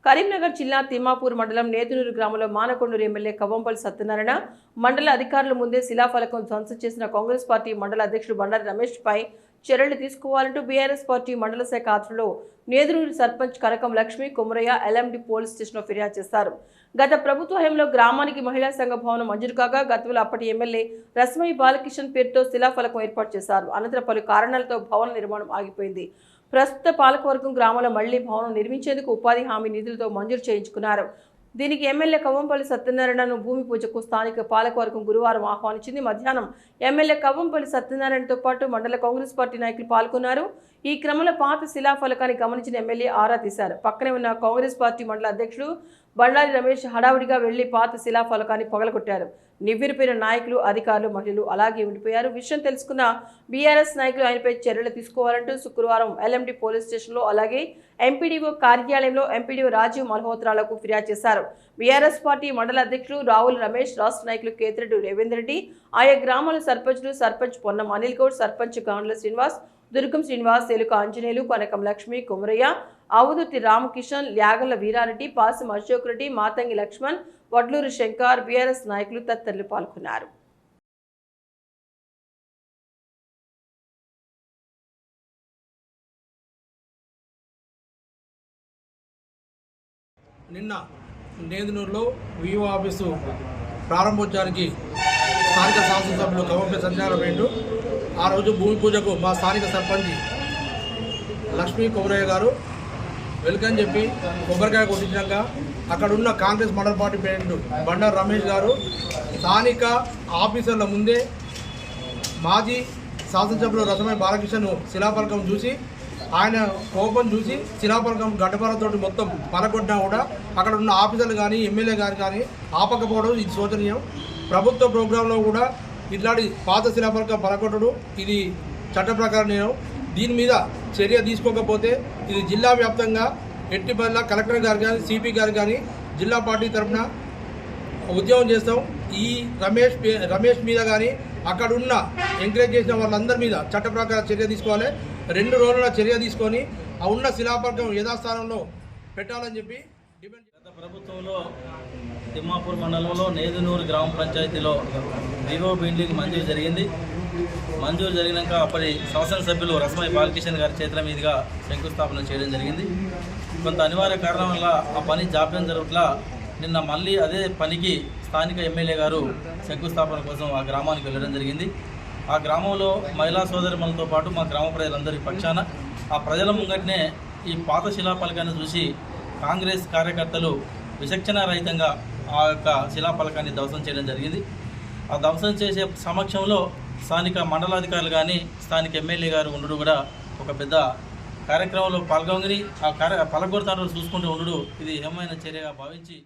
కరీంనగర్ జిల్లా తిమ్మాపూర్ మండలం నేదునూరు గ్రామంలో మానకొండూరు ఎమ్మెల్యే కవ్వంపల్లి సత్యనారాయణ మండల అధికారుల ముందే శిలాఫలకం ధ్వంసం చేసిన కాంగ్రెస్ పార్టీ మండల అధ్యక్షుడు బండారి రమేష్ పై చర్యలు తీసుకోవాలంటూ బీఆర్ఎస్ పార్టీ మండల శాఖ ఆధ్వర్యంలో నేదునూరు సర్పంచ్ కనకం లక్ష్మి కుమరయ్య ఎల్ఎండి పోలీస్ స్టేషన్లో ఫిర్యాదు చేశారు. గత ప్రభుత్వ హయాంలో గ్రామానికి మహిళా సంఘ భవనం మంజూరు కాగా గతంలో అప్పటి ఎమ్మెల్యే రస్మై బాలకిషన్ పేరుతో శిలాఫలకం ఏర్పాటు చేశారు. అనంతరం పలు కారణాలతో భవన నిర్మాణం ఆగిపోయింది. ప్రస్తుత పాలకవర్గం గ్రామంలో మళ్లీ భవనం నిర్మించేందుకు ఉపాధి హామీ నిధులతో మంజూరు చేయించుకున్నారు. దీనికి ఎమ్మెల్యే కవ్వంపల్లి సత్యనారాయణను భూమి పూజకు స్థానిక పాలకవర్గం గురువారం ఆహ్వానించింది. మధ్యాహ్నం ఎమ్మెల్యే కవ్వంపల్లి సత్యనారాయణతో పాటు మండల కాంగ్రెస్ పార్టీ నాయకులు పాల్గొన్నారు. ఈ క్రమంలో పాత శిలాఫలకాన్ని గమనించిన ఎమ్మెల్యే ఆరా తీశారు. పక్కనే ఉన్న కాంగ్రెస్ పార్టీ మండల అధ్యక్షుడు బండారి రమేష్ హడావుడిగా వెళ్లి పాత శిలాఫలకాన్ని పగలగొట్టారు. నివ్వెరపోయిన నాయకులు, అధికారులు, మహిళలు అలాగే ఉండిపోయారు. విషయం తెలుసుకున్న బీఆర్ఎస్ నాయకులు ఆయనపై చర్యలు తీసుకోవాలంటూ శుక్రవారం ఎల్ఎండి పోలీస్ స్టేషన్లో అలాగే ఎంపీడీఓ కార్యాలయంలో ఎంపీడీఓ రాజీవ్ మల్హోత్రాలకు ఫిర్యాదు చేశారు. బీఆర్ఎస్ పార్టీ మండల అధ్యక్షులు రావుల రమేష్, రాష్ట్ర నాయకులు కేతిరెడ్డి రేవేందర్ రెడ్డి, ఆయా గ్రామాల సర్పంచులు సర్పంచ్ పొన్నం అనిల్ గౌడ్, సర్పంచ్ గాండ్ల శ్రీనివాస్, దుర్గం శ్రీనివాస్, ఎలుక ఆంజనేయులు, కనకం లక్ష్మి, కుమరయ్య, ఆవుదుర్తి రామకిషన్, ల్యాగల వీరారెడ్డి, పాసం అశోక్ రెడ్డి, మాతంగి లక్ష్మణ్, వడ్లూరు శంకర్, బీఆర్ఎస్ నాయకులు తదితరులు పాల్గొన్నారు. నిన్న నేదునూరులో వివో ఆఫీసు ప్రారంభోత్సవానికి స్థానిక శాసనసభ్యులు కవ్వంపల్లి సత్యనారాయణ ఆ రోజు భూమి పూజకు మా స్థానిక సర్పంచ్ లక్ష్మీ కుమరయ్య గారు వెల్కమ్ చెప్పి కొబ్బరికాయ కొట్టించాక అక్కడున్న కాంగ్రెస్ మండల పార్టీ ప్రెసిడెంట్ బండారు రమేష్ గారు స్థానిక ఆఫీసర్ల ముందే మాజీ శాసనసభ్యులు రసమై బాలకృష్ణను శిలాఫలకం చూసి ఆయన కోపం చూసి శిలాఫలకం గడ్డపారతోటి మొత్తం పలగొట్టినా కూడా అక్కడ ఉన్న ఆఫీసర్లు కానీ ఎమ్మెల్యే గారు కానీ ఆపకపోవడం ఇది శోచనీయం. ప్రభుత్వ ప్రోగ్రాంలో కూడా ఇట్లాంటి పాత శిలాఫలకం పలగొట్టడం ఇది చట్ట ప్రకారం నేను దీని మీద చర్య తీసుకోకపోతే ఇది జిల్లా వ్యాప్తంగా ఎట్టి బల్ల కలెక్టర్ గారు కానీ సిపి గారు కానీ జిల్లా పార్టీ తరఫున ఉద్యమం చేస్తాం. ఈ రమేష్ మీద కానీ అక్కడ ఉన్న ఎంకరేజ్ చేసిన వాళ్ళందరి మీద చట్ట ప్రకారం చర్య తీసుకోవాలి. 2 రోజుల చర్య తీసుకొని ఆ ఉన్న శిలాఫలకం యథాస్థానంలో పెట్టాలని చెప్పి డిమాండ్. గత ప్రభుత్వంలో తిమ్మాపూర్ మండలంలో నేదునూరు గ్రామ పంచాయతీలో వివో బిల్డింగ్ మంజూరు జరిగింది. మంజూరు జరిగినాక అప్పటి శాసనసభ్యులు రస్మై బాలకిషన్ గారి చేతుల మీదుగా శంకుస్థాపన చేయడం జరిగింది. కొంత అనివార్య కారణం వల్ల ఆ పని జాప్యం జరగట్లా నిన్న మళ్ళీ అదే పనికి స్థానిక ఎమ్మెల్యే గారు శంకుస్థాపన కోసం ఆ గ్రామానికి వెళ్ళడం జరిగింది. ఆ గ్రామంలో మహిళా సోదరిమణులతో పాటు మా గ్రామ ప్రజలందరి పక్షాన ఆ ప్రజల ముంగటనే ఈ పాత శిలాఫలకాన్ని చూసి కాంగ్రెస్ కార్యకర్తలు విచక్షణ రహితంగా ఆ యొక్క శిలాఫలకాన్ని ధ్వంసం చేయడం జరిగింది. ఆ ధ్వంసం చేసే సమక్షంలో స్థానిక మండలాధికారులు కానీ స్థానిక ఎమ్మెల్యే గారు ఉండడు కూడా ఒక పెద్ద కార్యక్రమంలో పాల్గొని ఆ పలగొడతాడు చూసుకుంటూ ఉండడు ఇది హేమైన చర్యగా భావించి